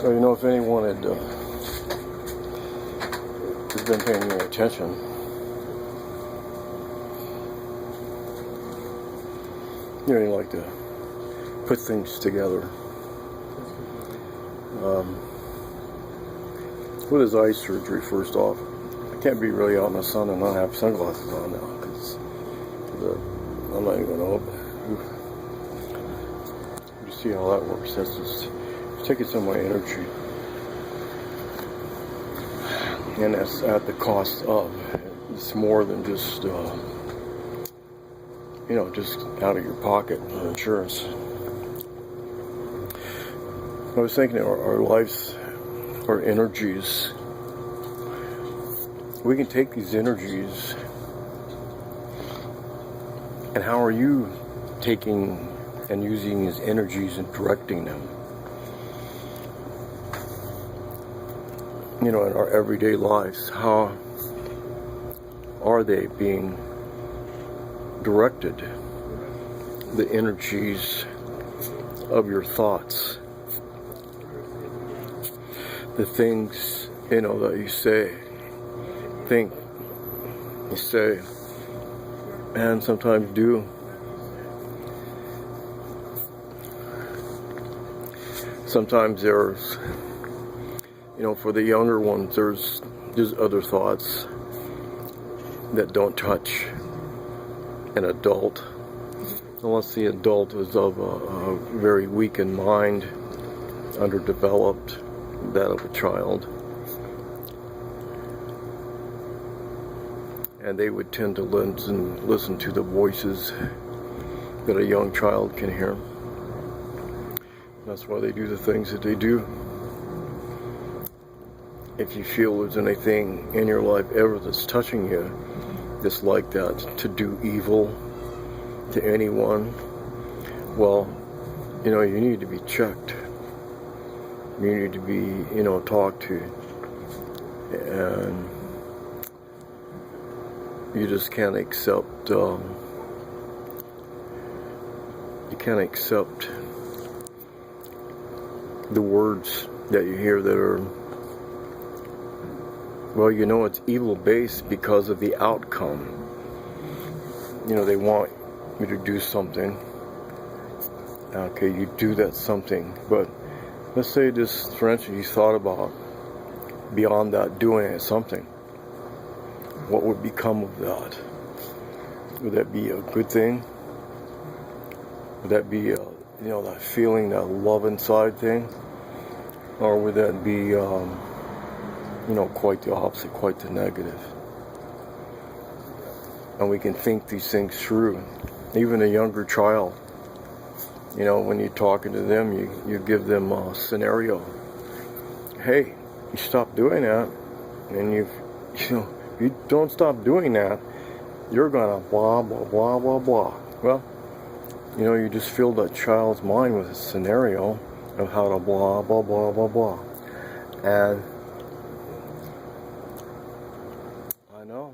So, you know, if anyone has been paying any attention, you know, you like to put things together. With his eye surgery, first off, I can't be really out in the sun and not have sunglasses on now, because I'm not even going to open. You see how that works. That's just taking some of my energy, and that's at the cost of. It's more than just you know, just out of your pocket for insurance. I was thinking our lives, our energies, we can take these energies, and how are you taking and using these energies and directing them? You know, in our everyday lives, how are they being directed? The energies of your thoughts, the things, you know, that you say, think, you say, and sometimes do. Sometimes there's, you know, for the younger ones, there's other thoughts that don't touch an adult, unless the adult is of a very weakened mind, underdeveloped, that of a child. And they would tend to listen to the voices that a young child can hear. That's why they do the things that they do. If you feel there's anything in your life ever that's touching you, that's like that, to do evil to anyone, well, you know, you need to be checked. You need to be, you know, talked to. And you just can't accept, the words that you hear that are, well, you know, it's evil based because of the outcome. You know, they want you to do something. Okay, you do that something, but let's say this, for instance, you thought about beyond that doing it something. What would become of that? Would that be a good thing? Would that be, you know, that feeling, that love inside thing? Or would that be, you know, quite the opposite, quite the negative? And we can think these things through. Even a younger child, you know, when you're talking to them, you give them a scenario. Hey, you stop doing that, and you know, you don't stop doing that, you're gonna blah, blah, blah, blah, blah. Well, you know, you just fill that child's mind with a scenario of how to blah, blah, blah, blah, blah. And I know,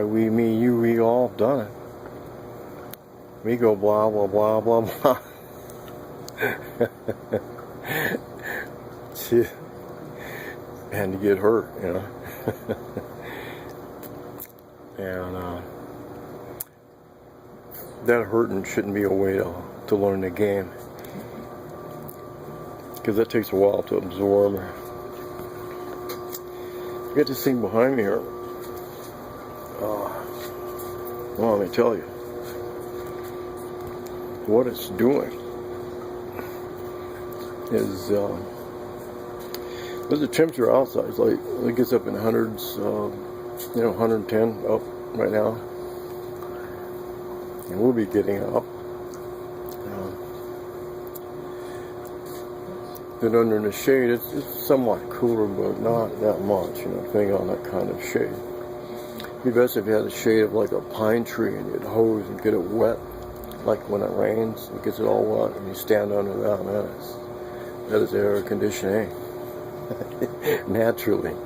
we, me, you, we all have done it. We go blah, blah, blah, blah, blah. And to get hurt, you know. And that hurting shouldn't be a way to learn the game, because that takes a while to absorb. I got this thing behind me here. Well, let me tell you what it's doing is there's a temperature outside. It's like, it gets up in hundreds, you know, 110 up right now, and we'll be getting up. Then under the shade, it's somewhat cooler, but not that much, you know, depending on that kind of shade. It'd be best if you had a shade of like a pine tree and you'd hose and get it wet, like when it rains, it gets it all wet, and you stand under that, man, that is air conditioning, naturally.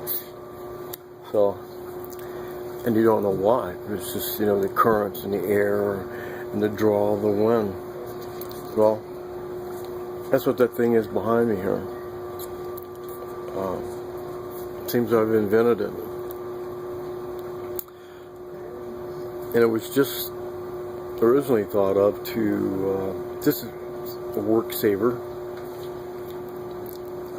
So, and you don't know why. It's just, you know, the currents in the air and the draw of the wind. Well, that's what that thing is behind me here. Seems I've invented it. And it was just originally thought of to, this is a work saver.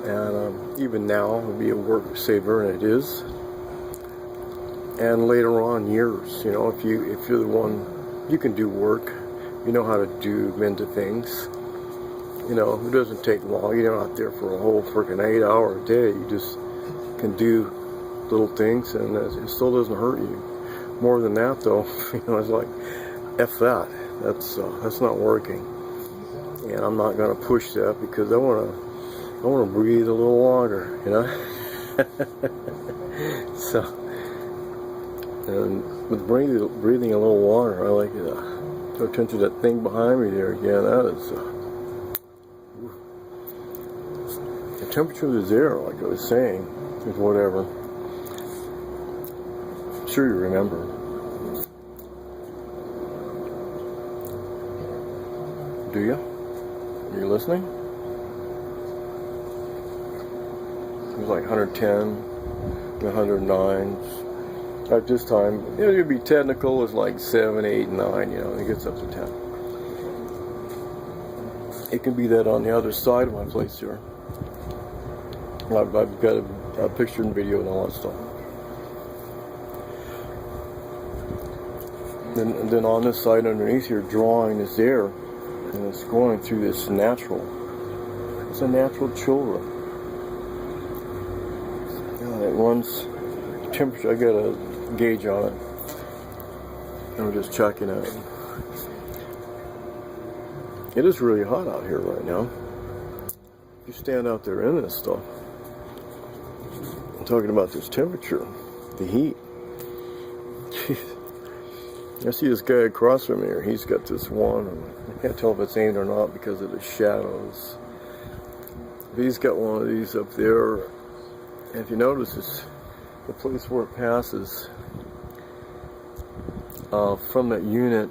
And even now it would be a work saver, and it is. And later on years, you know, if you're the one, you can do work, you know how to do into things. You know, it doesn't take long. You're not there for a whole freaking 8-hour day. You just can do little things, and it still doesn't hurt you. More than that, though, you know, it's like, F that. That's not working. And I'm not going to push that because I want to breathe a little longer, you know. So, and with breathing a little longer, I like to pay attention to that thing behind me there again. That is. The temperature of the air, like I was saying, is whatever. I'm sure you remember. Do you? Are you listening? It was like 110, 109. At this time, you know, it'd be technical, it's like 7, 8, 9, you know, it gets up to 10. It can be that on the other side of my place here. I've got a picture and video and all that stuff. Then on this side underneath here, drawing this air, and it's going through this natural. It's a natural chill room. And it runs temperature. I got a gauge on it. And we're just checking it. It is really hot out here right now. You stand out there in this stuff. I'm talking about this temperature, the heat. Jeez. I see this guy across from here. He's got this one. I can't tell if it's aimed or not because of the shadows. But he's got one of these up there. And if you notice, it's the place where it passes from that unit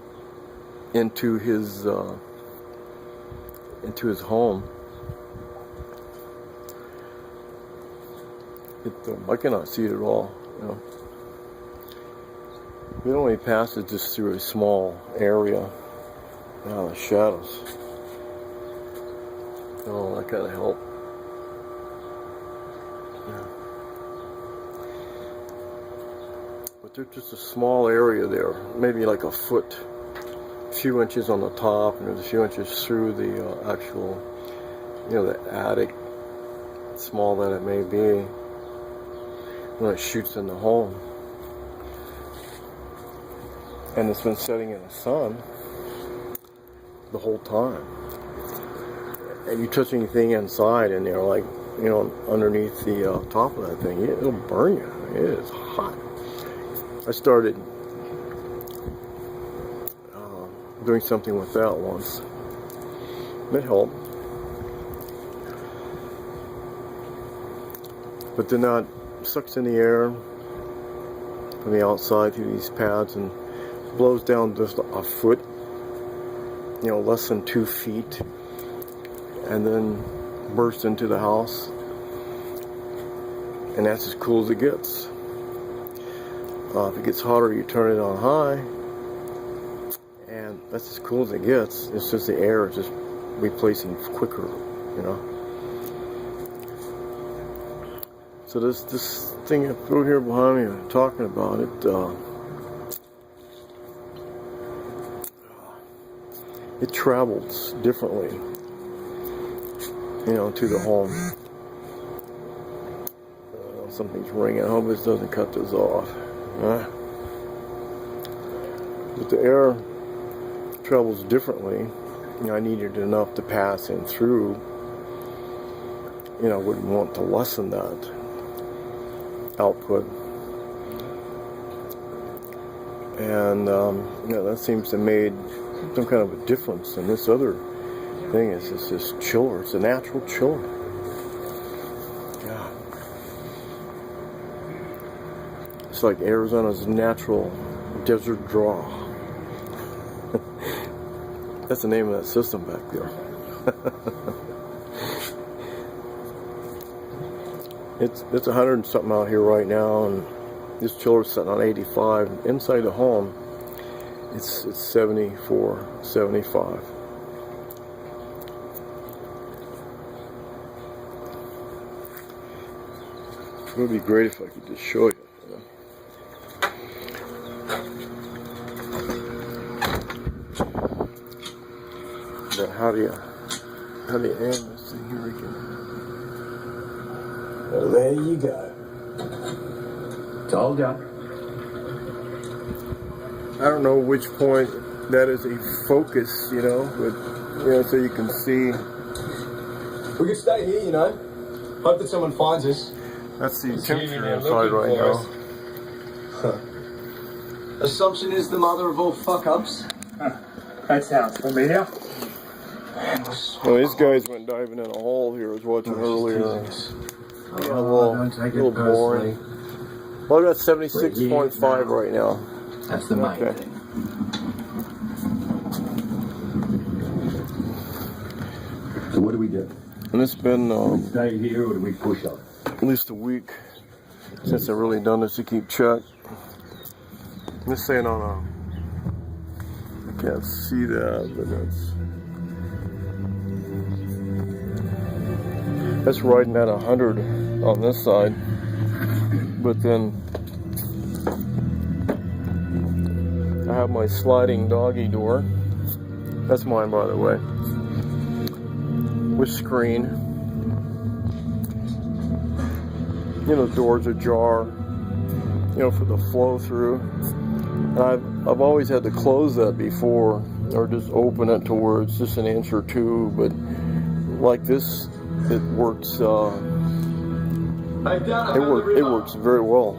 into his home. I cannot see it at all. You know. It only passes just through a small area. The shadows. Oh, that kind of help. Yeah. But there's just a small area there, maybe like a foot, a few inches on the top, and there's a few inches through the actual, you know, the attic, small that it may be, when it shoots in the home. And it's been setting in the sun the whole time. And you touch anything inside in there, like, you know, underneath the top of that thing, it'll burn you. It is hot. I started doing something with that once. It helped. But then that sucks in the air from the outside through these pads and blows down just a foot, you know, less than 2 feet, and then bursts into the house. And that's as cool as it gets. If it gets hotter, you turn it on high, and that's as cool as it gets. It's just the air is just replacing quicker, you know. So this thing through here behind me, I'm talking about it. It travels differently, you know, to the home. Something's ringing. I hope this doesn't cut this off. But the air travels differently. You know, I needed enough to pass in through. You know, I wouldn't want to lessen that output. And, you know, that seems to have made some kind of a difference. And this other thing is it's this chiller. It's a natural chiller. Yeah. It's like Arizona's natural desert draw. That's the name of that system back there. It's 100 and something out here right now, and this chiller's sitting on 85. Inside the home, it's 74, 75. It would be great if I could just show you. But how do you end this thing here again? Well, there you go. Told ya. I don't know which point that is a focus, you know, but so you can see. We could stay here, you know. Hope that someone finds us. That's the temperature inside right now. Assumption is the mother of all fuck-ups. That sounds familiar. Well, these guys went diving in a hole here. I was watching earlier. Yeah, a little boring. Well, I got 76.5 right now. That's the main thing. So what do we do? And it's been Stay here or do we push up? at least a week since I've really done this to keep check. I'm just saying on a, I can't see that, but that's riding at 100 on this side. But then I have my sliding doggy door. That's mine, by the way, with screen. Doors ajar, for the flow through. And I've always had to close that before, or just open it to where it's just an inch or two. But like this, it works. It works very well,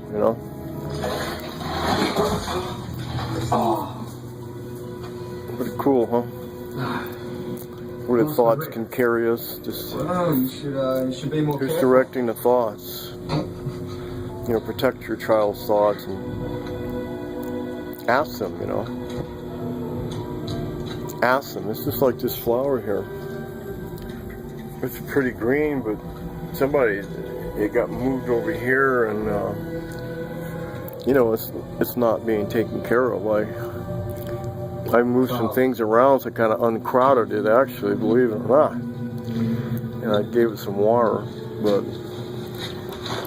Pretty cool, huh? Where the thoughts can carry us, just you should be more careful. directing the thoughts. Protect your child's thoughts and ask them, Ask them. It's just like this flower here. It's pretty green, but it got moved over here, and it's not being taken care of. I moved some things around, so I kind of uncrowded it, actually, believe it or not. And I gave it some water, but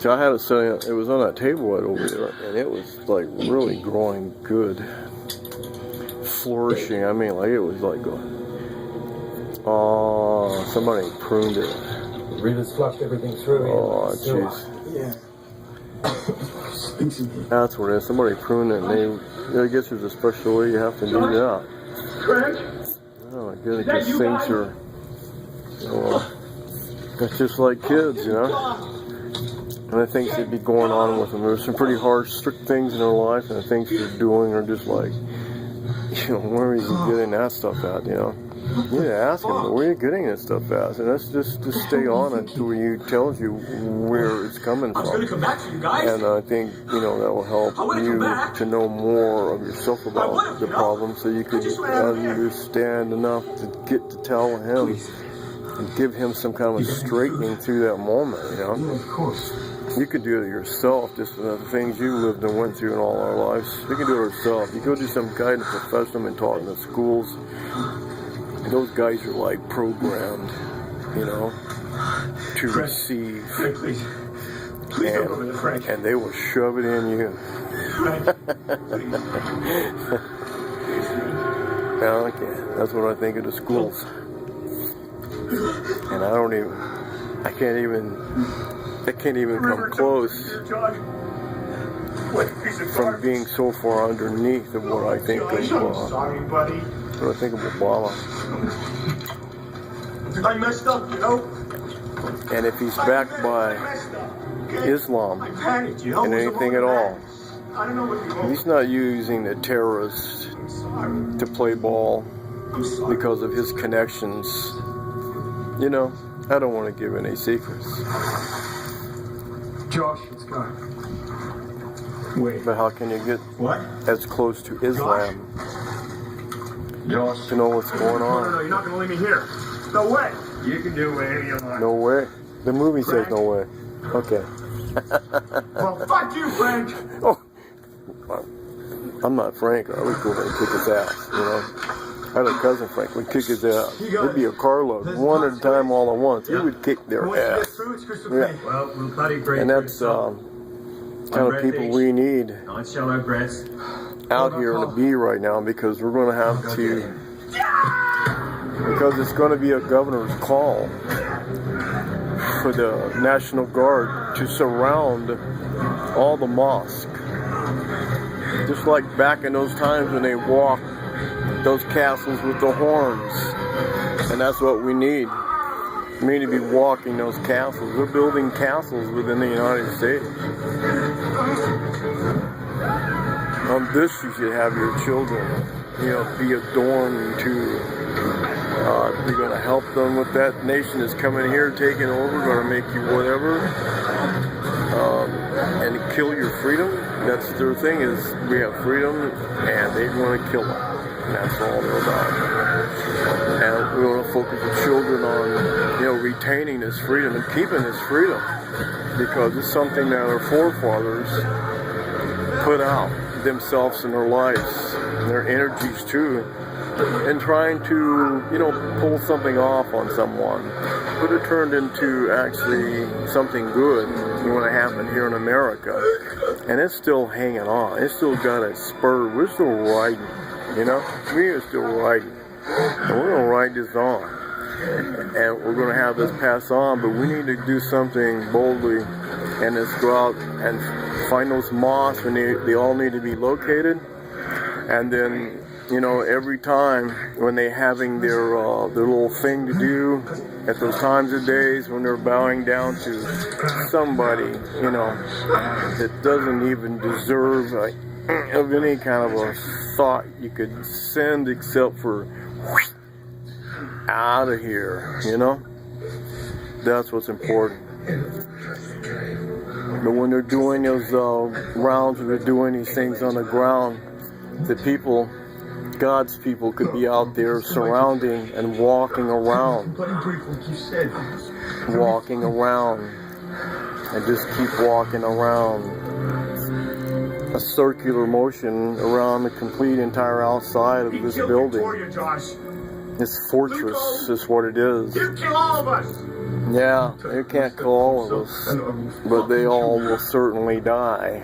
I had it sitting. It was on that table right over there, and it was like really growing good, flourishing. I mean, like it was like going. Oh, somebody pruned it. The river's flushed everything through. Oh, jeez. Yeah. That's what it is. Somebody pruned it, and I guess there's a special way you have to do that. Oh my goodness, these things are. It's just like kids, And the things that be going on with them. There's some pretty harsh, strict things in their life, and the things they're doing are just like, where are you getting that stuff at, You need to ask them, where are you getting this stuff at? And that's just stay on it till he tells you where it's coming from. And I think, that will help you to know more of yourself about the problem, so you can understand enough to get to tell him and give him some kind of a straightening through that moment, Of course. You can do it yourself, just the things you lived and went through in all our lives. You can do it yourself. You go do some guidance professional and taught in the schools. Those guys are like programmed, to receive. And they will shove it in you. That's what I think of the schools. And I can't even come close from being so far underneath of what I think of Obama. I messed up, And if he's backed by Islam and anything at all, he's not using the terrorists to play ball because of his connections. I don't want to give any secrets. Josh, let's go. Wait. But how can you get as close to Islam to know what's going on? No, you're not going to leave me here. No way. You can do whatever you want. No way? The movie says no way. Okay. Well, fuck you, Frank. Oh, I'm not Frank. I would go over and kick his ass, you know. I had a cousin Frank would kick his ass. It'd be a carload, one at a time, all at once. He would kick their Once you get ass. through, it's crystal Yeah. clear. Well, we'll bloody break. And that's kind of people we need Not shallow breaths. out here in the B right now, because we're going to have to, because it's going to be a governor's call for the National Guard to surround all the mosques. Just like back in those times when they walked those castles with the horns. And that's what we need. We need to be walking those castles. We're building castles within the United States. On this, you should have your children, you know, be adorned to. You're going to help them with that. Nation is coming here, taking over, going to make you whatever, and kill your freedom. That's their thing. Is we have freedom, and they want to kill it. And that's all they're about. And we want to focus the children on, you know, retaining this freedom and keeping this freedom, because it's something that our forefathers put out themselves in their lives, and their energies too, and trying to, you know, pull something off on someone, but it turned into actually something good. You want to happen here in America, and it's still hanging on. It's still got a spur. We're still riding, you know. We are still riding, and we're gonna ride this on, and we're gonna have this pass on. But we need to do something boldly, and let's go out and find those mosques, and they all need to be located, and then, you know, every time when they're having their little thing to do at those times of days when they're bowing down to somebody, you know, that doesn't even deserve of any kind of a thought you could send, except for out of here, you know. That's what's important. But when they're doing those rounds, when they're doing these things on the ground, the people, God's people, could be out there surrounding and walking around, and just keep walking around. A circular motion around the complete entire outside of this building. This fortress is what it is. You kill all of us. Yeah, they can't kill all of us, but they all will certainly die.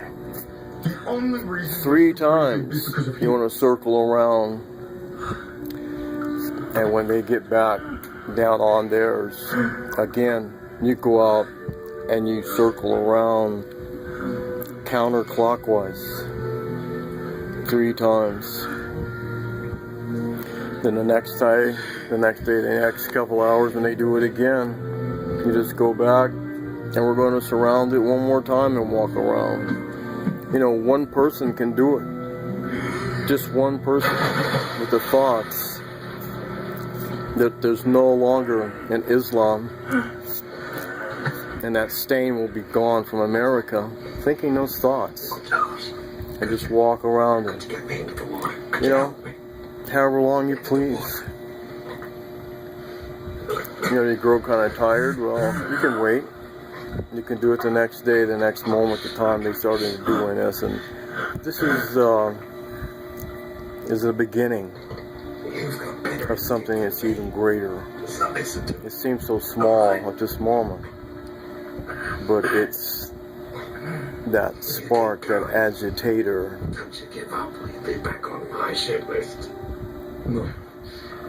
3 times you want to circle around, and when they get back down on theirs, again, you go out and you circle around counterclockwise 3 times. Then the next day, the next couple hours, when they do it again, you just go back, and we're going to surround it one more time and walk around. You know, one person can do it. Just one person with the thoughts that there's no longer an Islam, and that stain will be gone from America. Thinking those thoughts, and just walk around it. You know, however long you please. You know, you grow kind of tired, well, you can wait. You can do it the next day, the next moment, the time they started doing this. And this is the beginning of something that's even greater. It seems so small at this moment, but it's that spark, that agitator. Don't you give up, or you'll be back on my shit list. No.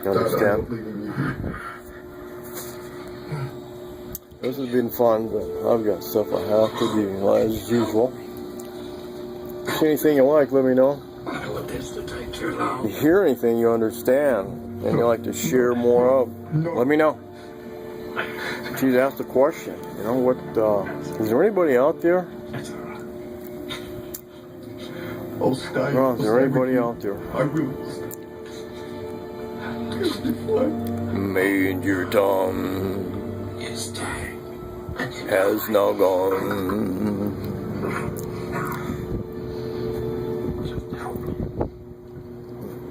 You understand? This has been fun, but I've got stuff I have to do, as usual. If you see anything you like, let me know. I don't want this to take too long. If you hear anything you understand and you like to share more of, let me know. Please ask the question. You know what? Is there anybody out there? I'll stay. No, is there anybody out there? I will. Major Tom Yes, Dad. has now gone.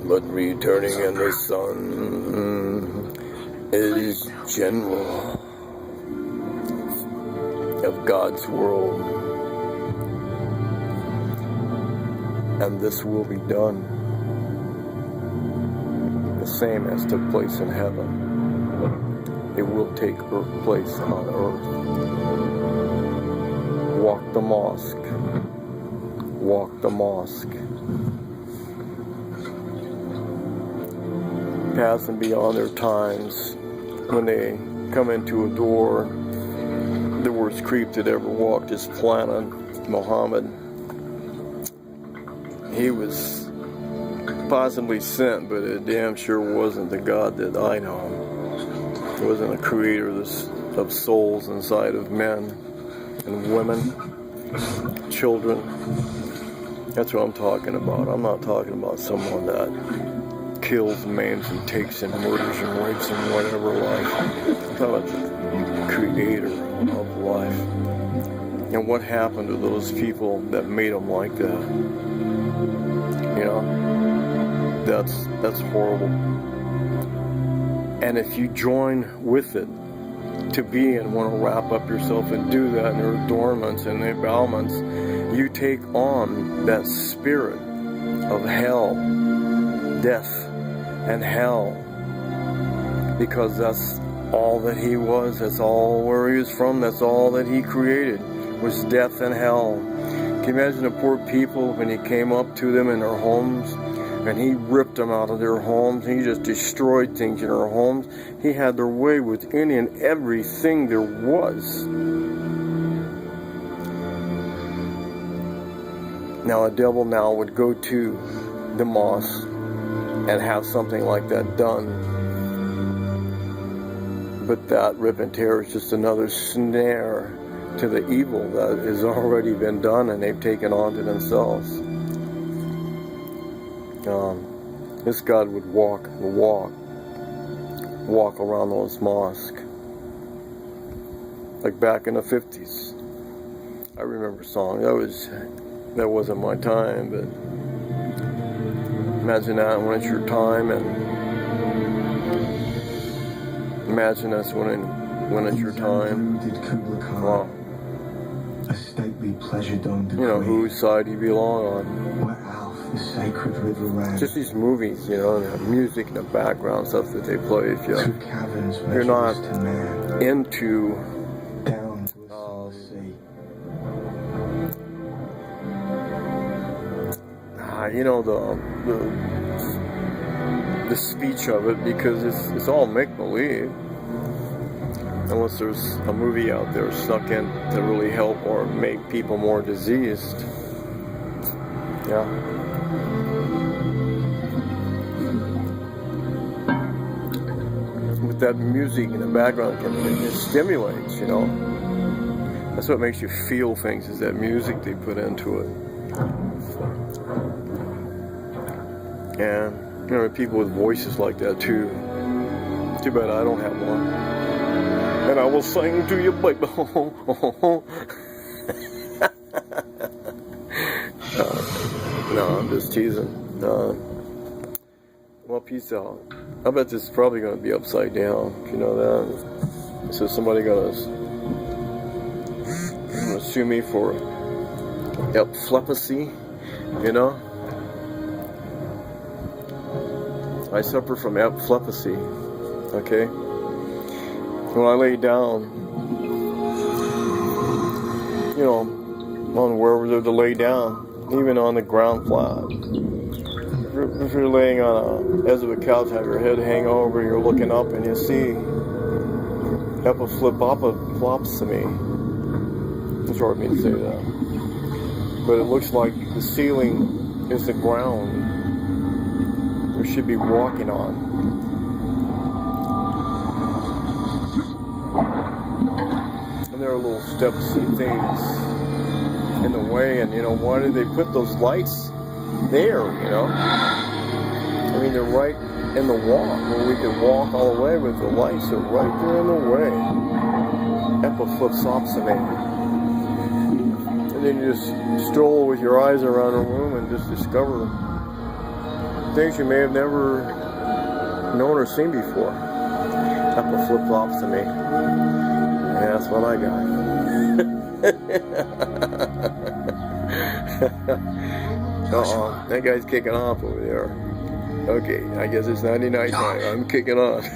But returning in the sun is General of God's world. And this will be done the same as took place in heaven. It will take place on earth. Walk the mosque. Walk the mosque. Passing beyond their times, when they come into a door, the worst creep that ever walked this planet, Muhammad. He was possibly sent, but it damn sure wasn't the God that I know. He wasn't a creator of souls inside of men and women, children. That's what I'm talking about. I'm not talking about someone that kills, maims, and takes and murders and rapes and whatever life. I'm talking about the creator of life. And what happened to those people that made them like that? You know, that's horrible. And if you join with it to be and want to wrap up yourself and do that in their adornments and their bowments, you take on that spirit of hell, death, and hell, because that's all that he was, that's all where he was from, that's all that he created, was death and hell. Can you imagine the poor people when he came up to them in their homes, and he ripped them out of their homes, he just destroyed things in their homes. He had their way with any and everything there was. Now a devil now would go to the mosque and have something like that done. But that rip and tear is just another snare to the evil that has already been done and they've taken on to themselves. This God would walk around those mosques. Like back in the 50s. I remember songs. That wasn't my time, but imagine that when it's your time, and imagine that's when it's your time. Wow. A stately pleasure dome You know, whose side you belong on. where Alf, the sacred river ran. Just these movies, you know, and the music and the background stuff that they play. If Through caverns you're not measureless to man, into down to a sea. you know, the speech of it, because it's all make-believe. Unless there's a movie out there snuck in to really help or make people more diseased. Yeah. With that music in the background, it stimulates, you know. That's what makes you feel things, is that music they put into it. And, you know, people with voices like that too. Too bad I don't have one. And I will sing to you, baby. No, I'm just teasing. Well, peace out. I bet this is probably going to be upside down. You know that? So somebody going to sue me for epilepsy, you know? I suffer from epilepsy, okay? When I lay down, you know, on wherever to lay down, even on the ground flat. If you're laying on a edge of a couch, have your head hang over, you're looking up and you see epilepsy. It's hard for me to say that. But it looks like the ceiling is the ground we should be walking on. And there are little steps and things in the way, and you know, why did they put those lights there, you know? I mean, they're right in the walk, where we could walk all the way with the lights. They're right there in the way. Epilepsy. And then you just stroll with your eyes around a room and just discover things you may have never known or seen before. Epilepsy. Yeah, that's what I got. That guy's kicking off over there. Okay, I guess it's 99 time. I'm kicking off. It's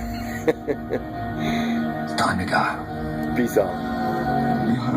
time to go. Peace out.